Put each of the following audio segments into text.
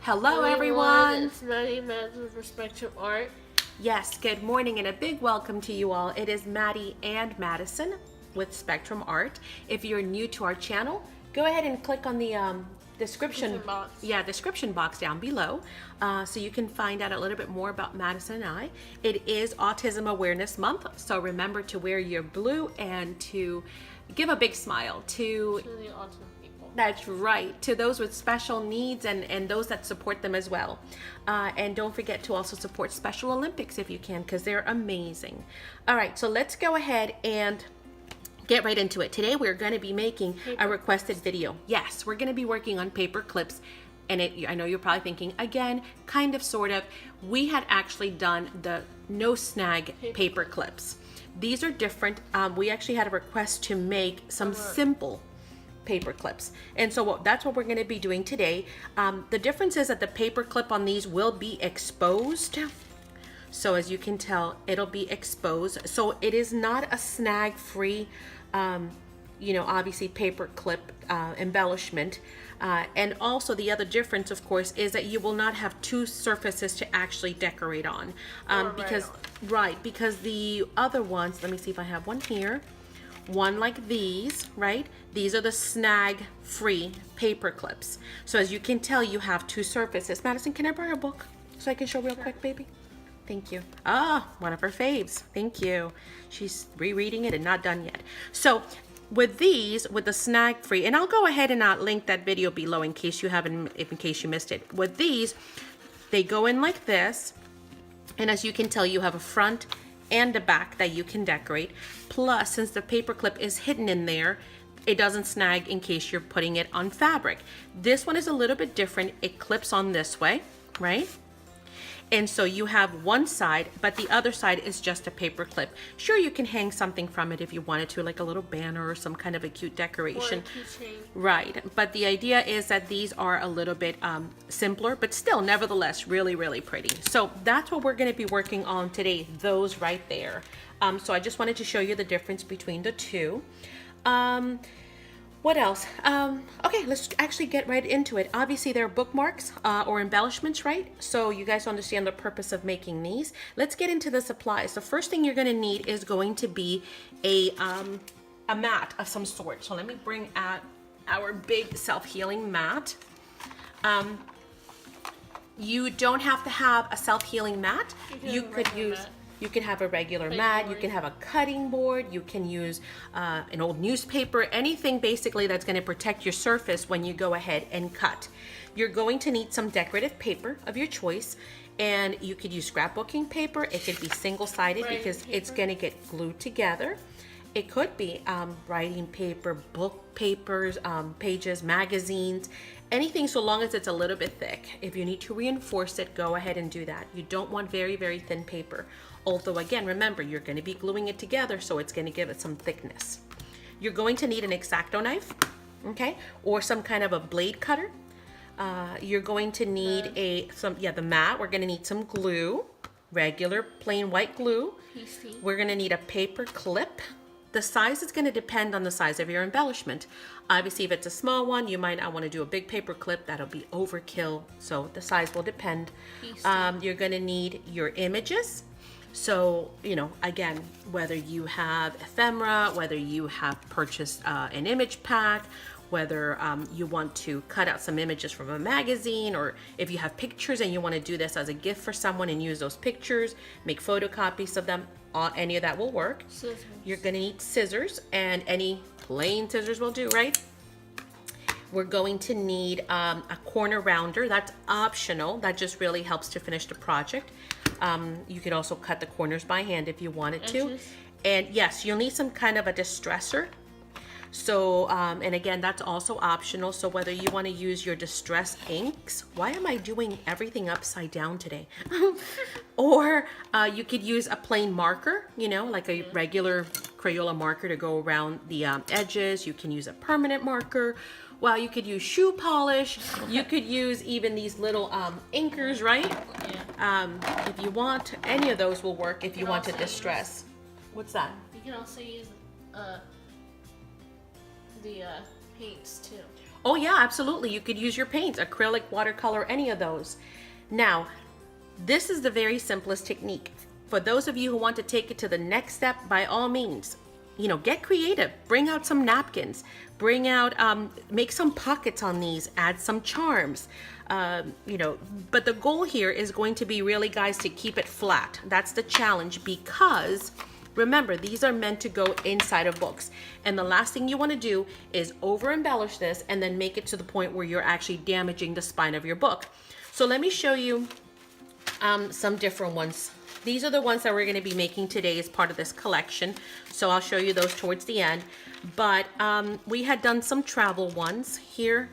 Hello everyone! It's Madi Madison for Spectrum Art. Yes, good morning and a big welcome to you all. It is Maddie and Madison with Spectrum Art. If you're new to our channel, go ahead and click on the description box down below so you can find out a little bit more about Madison and I. It is Autism Awareness Month, so remember to wear your blue and to give a big smile to the autism people. That's right, to those with special needs and those that support them as well. And don't forget to also support Special Olympics if you can, because they're amazing. All right, so let's go ahead and get right into it. Today we're going to be making a requested video. Yes, we're going to be working on paper clips. And I know you're probably thinking, again, kind of, sort of. We had actually done the no snag paper clips. These are different. We actually had a request to make some simple paper clips. And so that's what we're going to be doing today. The difference is that the paper clip on these will be exposed. So as you can tell, it'll be exposed. So it is not a snag free, obviously paper clip embellishment. And also the other difference, of course, is that you will not have two surfaces to actually decorate on. Because the other ones, let me see if I have one here. One like these, right? These are the snag free paper clips. So as you can tell, you have two surfaces. Madison, can I borrow a book so I can show real quick, baby? Thank you. Ah, one of her faves. Thank you. She's rereading it and not done yet. So with these, with the snag free, and I'll go ahead and link that video below in case you missed it. With these, they go in like this. And as you can tell, you have a front and a back that you can decorate. Plus, since the paper clip is hidden in there, it doesn't snag in case you're putting it on fabric. This one is a little bit different. It clips on this way, right? And so you have one side, but the other side is just a paper clip. Sure, you can hang something from it if you wanted to, like a little banner or some kind of a cute decoration. Or a keychain. Right, but the idea is that these are a little bit simpler, but still, nevertheless, really, really pretty. So that's what we're gonna be working on today, those right there. So I just wanted to show you the difference between the two. What else? Okay, let's actually get right into it. Obviously, they're bookmarks or embellishments, right? So you guys understand the purpose of making these. Let's get into the supplies. The first thing you're going to need is going to be a mat of some sort. So let me bring out our big self-healing mat. You don't have to have a self-healing mat. You can have a regular mat, you can have a cutting board, you can use an old newspaper, anything basically that's going to protect your surface when you go ahead and cut. You're going to need some decorative paper of your choice, and you could use scrapbooking paper. It could be single-sided because it's going to get glued together. It could be writing paper, book papers, pages, magazines, anything so long as it's a little bit thick. If you need to reinforce it, go ahead and do that. You don't want very, very thin paper. Although again, remember, you're going to be gluing it together, so it's going to give it some thickness. You're going to need an X-Acto knife, okay, or some kind of a blade cutter. You're going to need the mat. We're going to need some glue, regular plain white glue. We're going to need a paper clip. The size is going to depend on the size of your embellishment. Obviously, if it's a small one, you might not want to do a big paper clip. That'll be overkill. So the size will depend. You're going to need your images. So, again, whether you have ephemera, whether you have purchased an image pack, whether you want to cut out some images from a magazine, or if you have pictures and you want to do this as a gift for someone and use those pictures, make photocopies of them, any of that will work. Scissors. You're going to need scissors, and any plain scissors will do, right? We're going to need a corner rounder. That's optional. That just really helps to finish the project. You could also cut the corners by hand if you wanted to. And yes, you'll need some kind of a distressor. So, and again, that's also optional. So whether you want to use your distress inks, why am I doing everything upside down today? Or you could use a plain marker, like a regular Crayola marker to go around the edges. You can use a permanent marker. Well, you could use shoe polish. You could use even these little inkers, right? Yeah. If you want, any of those will work if you want to distress. What's that? You can also use the paints too. Oh yeah, absolutely. You could use your paints, acrylic, watercolor, any of those. Now, this is the very simplest technique. For those of you who want to take it to the next step, by all means, get creative. Bring out some napkins. Bring out, make some pockets on these. Add some charms. But the goal here is going to be really, guys, to keep it flat. That's the challenge, because remember, these are meant to go inside of books. And the last thing you want to do is over embellish this and then make it to the point where you're actually damaging the spine of your book. So let me show you some different ones. These are the ones that we're going to be making today as part of this collection. So I'll show you those towards the end. But we had done some travel ones here.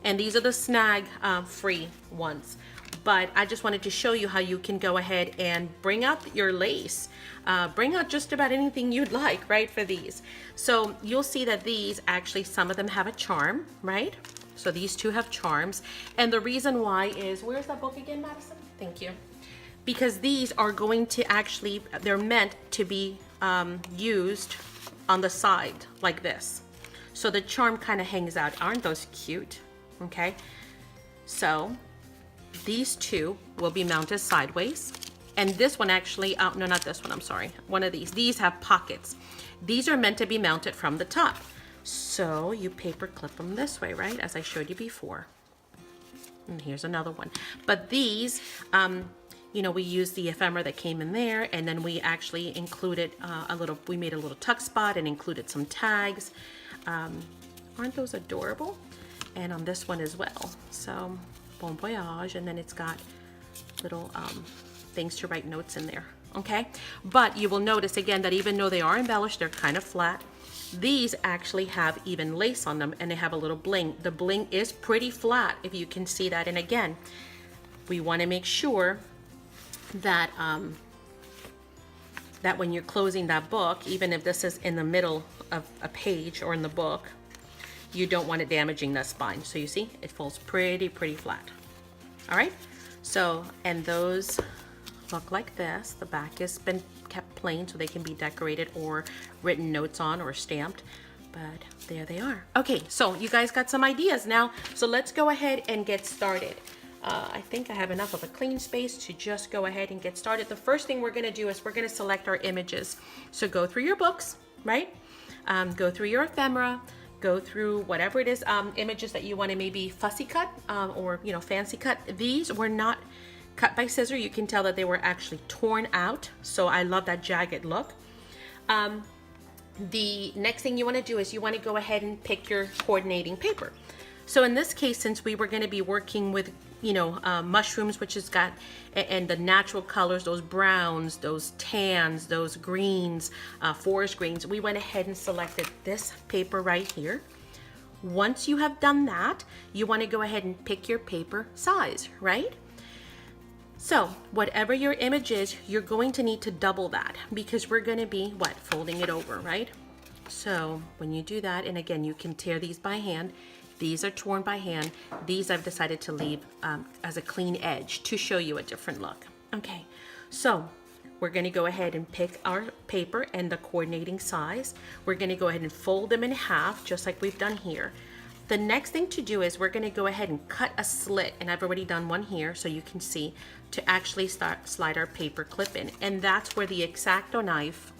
And these are the snag free ones. But I just wanted to show you how you can go ahead and bring out your lace. Bring out just about anything you'd like, right, for these. So you'll see that these actually, some of them have a charm, right? So these two have charms. And the reason why is, where's that book again, Madison? Thank you. Because these are going to actually, they're meant to be used on the side like this. So the charm kind of hangs out. Aren't those cute? Okay. So these two will be mounted sideways. And this one actually, no, not this one, I'm sorry. One of these have pockets. These are meant to be mounted from the top. So you paper clip them this way, right? As I showed you before. And here's another one. But these, we used the ephemera that came in there, and then we actually included we made a little tuck spot and included some tags. Aren't those adorable? And on this one as well. So, bon voyage, and then it's got little things to write notes in there, okay? But you will notice again that even though they are embellished, they're kind of flat. These actually have even lace on them, and they have a little bling. The bling is pretty flat, if you can see that. And again, we want to make sure that that when you're closing that book, even if this is in the middle of a page or in the book, you don't want it damaging the spine. So you see, it falls pretty flat. All right. So, and those look like this. The back has been kept plain so they can be decorated or written notes on or stamped. But there they are. Okay, so you guys got some ideas now. So let's go ahead and get started. I think I have enough of a clean space to just go ahead and get started. The first thing we're going to do is we're going to select our images. So go through your books, right? Go through your ephemera. Go through whatever it is, images that you want to maybe fussy cut or fancy cut. These were not cut by scissor. You can tell that they were actually torn out. So I love that jagged look. The next thing you want to do is you want to go ahead and pick your coordinating paper. So in this case, since we were going to be working with mushrooms, which has got, and the natural colors, those browns, those tans, those greens, forest greens, we went ahead and selected this paper right here. Once you have done that, you want to go ahead and pick your paper size, right? So whatever your image is, you're going to need to double that because we're going to be, folding it over, right? So when you do that, and again, you can tear these by hand. These are torn by hand. These I've decided to leave as a clean edge to show you a different look. Okay, so we're going to go ahead and pick our paper and the coordinating size. We're going to go ahead and fold them in half, just like we've done here. The next thing to do is we're going to go ahead and cut a slit, and I've already done one here so you can see, to actually slide our paper clip in. And that's where the X-Acto knife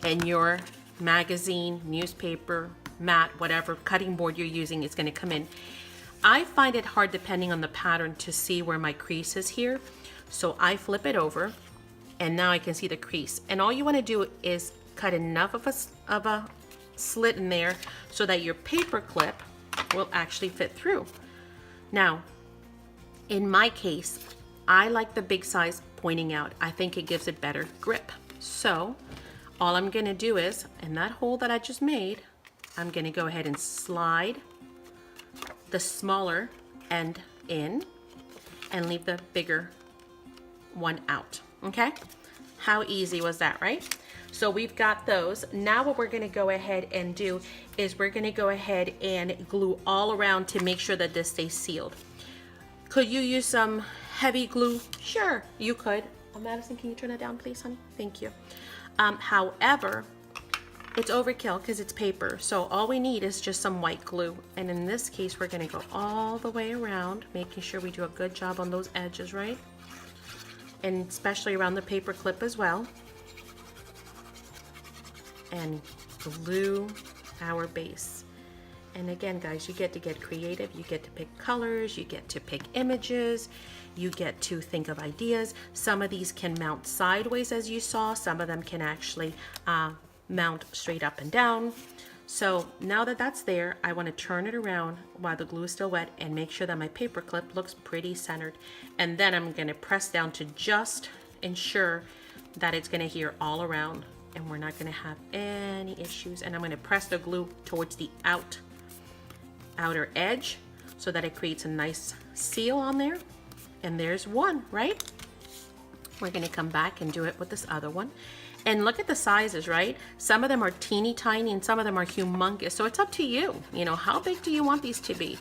and your magazine, newspaper, mat, whatever cutting board you're using is going to come in. I find it hard, depending on the pattern, to see where my crease is here. So I flip it over, and now I can see the crease. And all you want to do is cut enough of a slit in there so that your paper clip will actually fit through. Now, in my case, I like the big size pointing out. I think it gives it better grip. So all I'm going to do is, in that hole that I just made, I'm going to go ahead and slide the smaller end in and leave the bigger one out. Okay? How easy was that, right? So we've got those. Now what we're going to go ahead and do is we're going to go ahead and glue all around to make sure that this stays sealed. Could you use some heavy glue? Sure, you could. Madison, can you turn that down, please, honey? Thank you. However, it's overkill because it's paper. So all we need is just some white glue. And in this case, we're gonna go all the way around, making sure we do a good job on those edges, right? And especially around the paper clip as well. And glue our base. And again, guys, you get to get creative. You get to pick colors, you get to pick images, you get to think of ideas. Some of these can mount sideways, as you saw. Some of them can actually mount straight up and down. So now that that's there, I want to turn it around while the glue is still wet and make sure that my paper clip looks pretty centered. And then I'm going to press down to just ensure that it's going to adhere all around and we're not going to have any issues. And I'm going to press the glue towards the outer edge so that it creates a nice seal on there. And there's one, right? We're going to come back and do it with this other one. And look at the sizes, right? Some of them are teeny tiny and some of them are humongous. So it's up to you. You know, how big do you want these to be?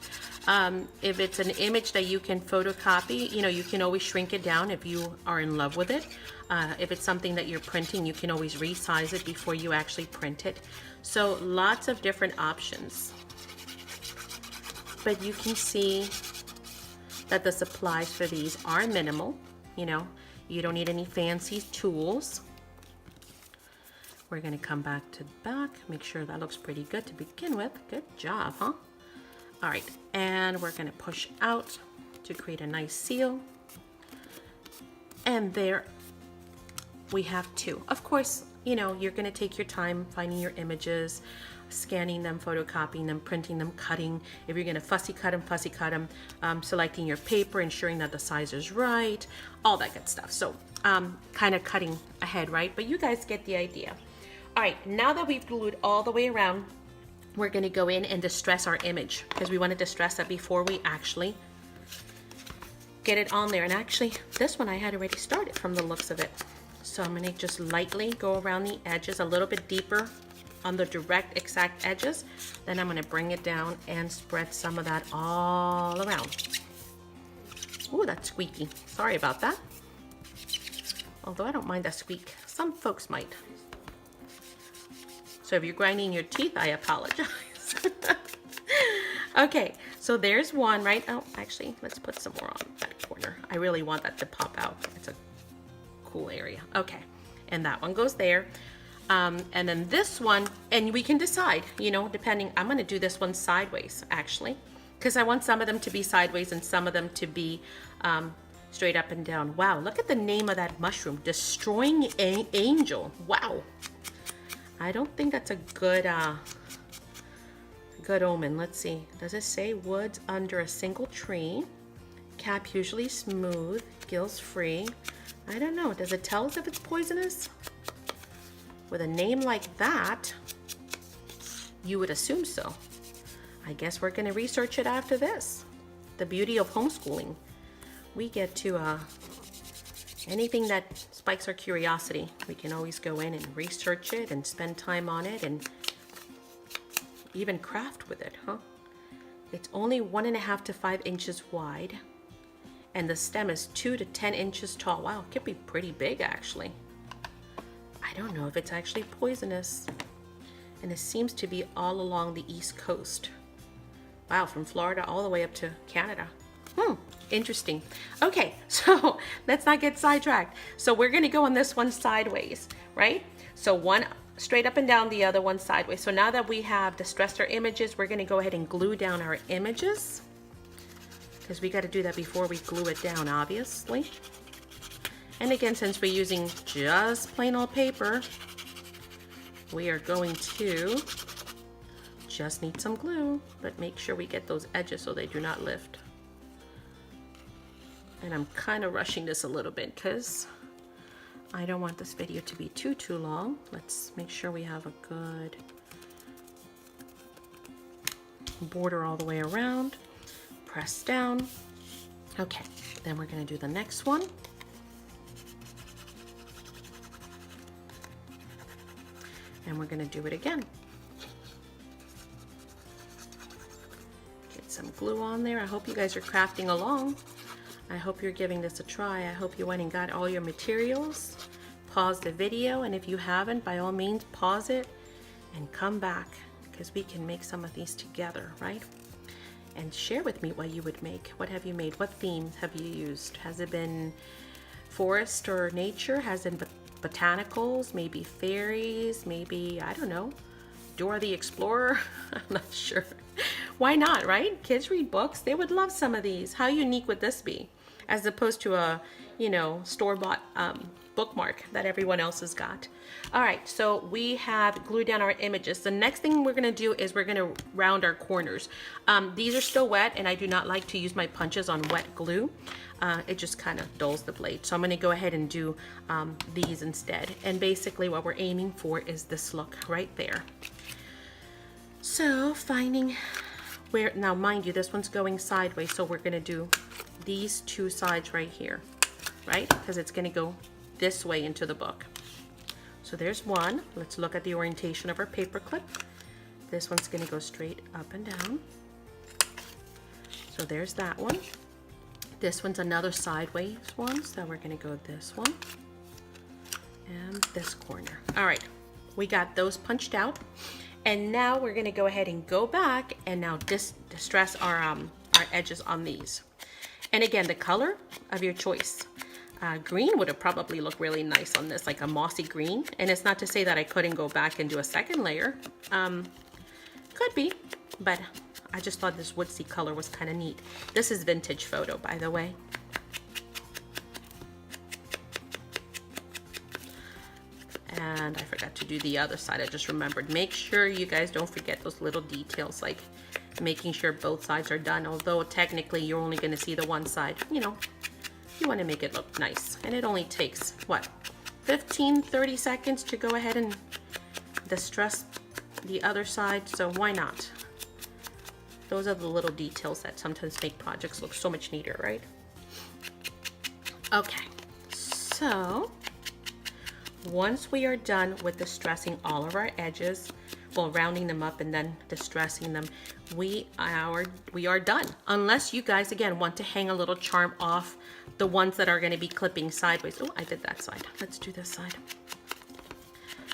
If it's an image that you can photocopy, you know, you can always shrink it down if you are in love with it. If it's something that you're printing, you can always resize it before you actually print it. So lots of different options. But you can see that the supplies for these are minimal. You know, you don't need any fancy tools. We're going to come back to the back, make sure that looks pretty good to begin with. Good job, huh? All right, and we're going to push out to create a nice seal. And there we have two. Of course, you know, you're going to take your time finding your images, scanning them, photocopying them, printing them, cutting. If you're going to fussy cut them, selecting your paper, ensuring that the size is right, all that good stuff. So kind of cutting ahead, right? But you guys get the idea. All right, now that we've glued all the way around, we're going to go in and distress our image because we want to distress that before we actually get it on there. And actually, this one I had already started from the looks of it. So I'm going to just lightly go around the edges a little bit deeper on the direct exact edges. Then I'm going to bring it down and spread some of that all around. Ooh, that's squeaky. Sorry about that. Although I don't mind that squeak. Some folks might. So if you're grinding your teeth, I apologize. Okay, so there's one, right? Oh, actually, let's put some more on that corner. I really want that to pop out. It's a cool area. Okay, and that one goes there. And then this one, and we can decide, you know, depending, I'm gonna do this one sideways, actually, because I want some of them to be sideways and some of them to be straight up and down. Wow, look at the name of that mushroom, Destroying Angel. Wow. I don't think that's a good good omen. Let's see. Does it say woods under a single tree? Cap usually smooth, gills free. I don't know. Does it tell us if it's poisonous? With a name like that, you would assume so. I guess we're going to research it after this. The beauty of homeschooling. We get to anything that spikes our curiosity, we can always go in and research it and spend time on it and even craft with it, huh? It's only 1.5 to 5 inches wide and the stem is 2 to 10 inches tall. Wow, it could be pretty big actually. I don't know if it's actually poisonous. And it seems to be all along the East Coast. Wow, from Florida all the way up to Canada. Interesting. Okay, so let's not get sidetracked. So we're gonna go on this one sideways, right? So one straight up and down, the other one sideways. So now that we have distressed our images, we're gonna go ahead and glue down our images because we gotta do that before we glue it down, obviously. And again, since we're using just plain old paper, we are going to just need some glue, but make sure we get those edges so they do not lift. And I'm kind of rushing this a little bit because I don't want this video to be too long. Let's make sure we have a good border all the way around. Press down. Okay, then we're going to do the next one. And we're going to do it again. Get some glue on there. I hope you guys are crafting along. I hope you're giving this a try. I hope you went and got all your materials. Pause the video, and if you haven't, by all means, pause it and come back, because we can make some of these together, right? And share with me what you would make. What have you made? What themes have you used? Has it been forest or nature? Has it been botanicals? Maybe fairies? Maybe, I don't know, Dora the Explorer? I'm not sure. Why not, right? Kids read books. They would love some of these. How unique would this be? As opposed to a, you know, store-bought bookmark that everyone else has got. All right, so we have glued down our images. The next thing we're gonna do is we're gonna round our corners. These are still wet, and I do not like to use my punches on wet glue. It just kind of dulls the blade. So I'm gonna go ahead and do these instead. And basically what we're aiming for is this look right there. So finding where, now mind you, this one's going sideways, so we're gonna do these two sides right here, right? Because it's gonna go this way into the book. So there's one. Let's look at the orientation of our paper clip. This one's gonna go straight up and down. So there's that one. This one's another sideways one, so we're gonna go this one and this corner. All right, we got those punched out. And now we're gonna go ahead and go back and now distress our edges on these. And again, the color of your choice. Green would have probably looked really nice on this, like a mossy green. And it's not to say that I couldn't go back and do a second layer. Could be, but I just thought this woodsy color was kind of neat. This is vintage photo, by the way. And I forgot to do the other side. I just remembered. Make sure you guys don't forget those little details, like making sure both sides are done. Although technically you're only going to see the one side. You know, you want to make it look nice. And it only takes, what, 15-30 seconds to go ahead and distress the other side. So why not? Those are the little details that sometimes make projects look so much neater, right? Okay, so once we are done with distressing all of our edges, well, rounding them up and then distressing them, we are done. Unless you guys, again, want to hang a little charm off the ones that are going to be clipping sideways. Oh, I did that side. Let's do this side.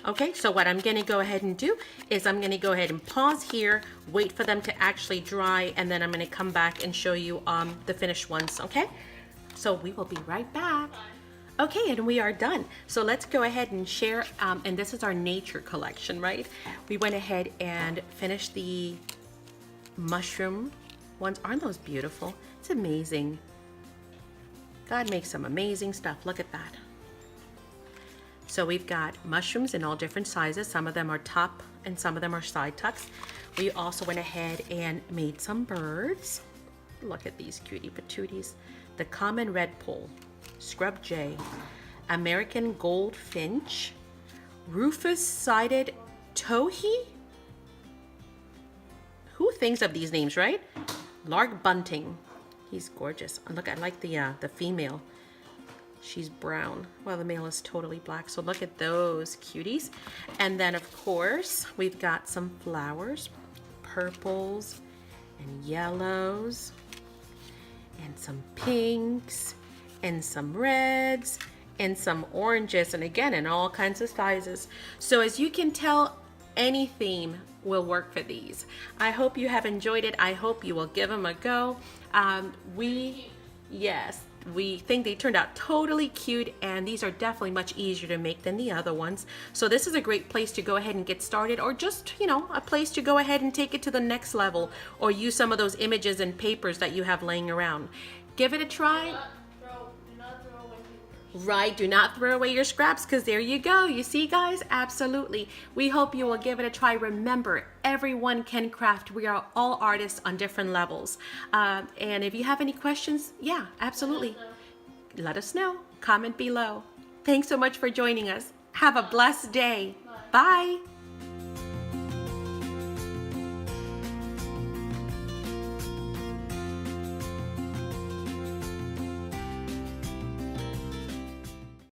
Okay, so what I'm going to go ahead and do is I'm going to go ahead and pause here, wait for them to actually dry, and then I'm going to come back and show you the finished ones, okay? So we will be right back. Okay, and we are done. So let's go ahead and share, and this is our nature collection, right? We went ahead and finished the mushroom ones. Aren't those beautiful? It's amazing. God makes some amazing stuff. Look at that. So we've got mushrooms in all different sizes. Some of them are top and some of them are side tucks. We also went ahead and made some birds. Look at these cutie patooties. The common redpoll, scrub jay, American goldfinch, rufous-sided towhee. Who thinks of these names, right? Lark bunting. He's gorgeous. Look, I like the female. She's brown. Well, the male is totally black. So look at those cuties. And then, of course, we've got some flowers, purples and yellows, and some pinks, and some reds, and some oranges, and again, in all kinds of sizes. So as you can tell, any theme will work for these. I hope you have enjoyed it. I hope you will give them a go. We think they turned out totally cute, and these are definitely much easier to make than the other ones. So this is a great place to go ahead and get started, or just, you know, a place to go ahead and take it to the next level, or use some of those images and papers that you have laying around. Give it a try. Do not throw away papers. Right, do not throw away your scraps, because there you go. You see, guys? Absolutely. We hope you will give it a try. Remember, everyone can craft. We are all artists on different levels. And if you have any questions, yeah, absolutely. Let us know. Comment below. Thanks so much for joining us. Have a blessed day. Bye.